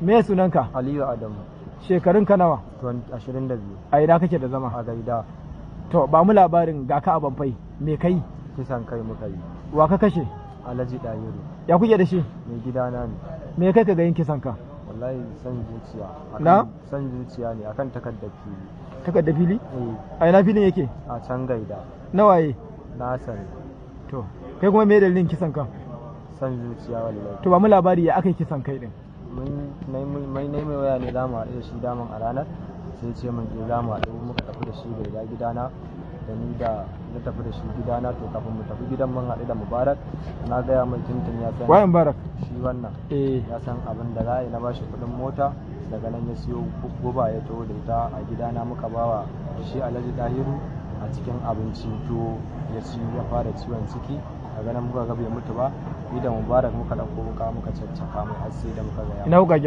Me sunanka? Aliyu Adamu. Shekarunka nawa? 22. A ina kake da zama? A Gaida. To ba mu labarin ga ka a Banfai. Me kai? Kisan kai muka yi. Wa ka kashe? Alhaji Dahiru. Ya kuke da shi? Mai gidana ne. Me kai ka ga yin kisan ka? Wallahi san zuciya. Na? San zuciya ne akan takardar fili. Takardar fili? Eh. A ina filin yake? A can Gaida. Nawaye? Na sani. To kai kuma me dalilin kisan ka? San zuciya wallahi. To ba mu labari ya aka yi kisan kai din. Mai waya ne za mu haɗu da shi daman a ranar, sai ce min za mu haɗu, muka tafi da shi Gaida gidana, da ni da na tafi da shi gidana. To kafin mu tafi gidan mun haɗu da Mubarak, na gaya mai tuntun ya san Wayan Mubarak? Shi wannan ya san abin da za a yi, na bashi kuɗin mota, daga nan ya siyo guba ya taho da ita a gidana, muka bawa shi Alhaji Dahiru a cikin abinci to ya ci, ya fara ciwon ciki. Daga nan muka ga bai mutu ba, ni da Mubarak muka ɗauko wuka muka caccaka mai har sai da muka ga ya. Ina wuka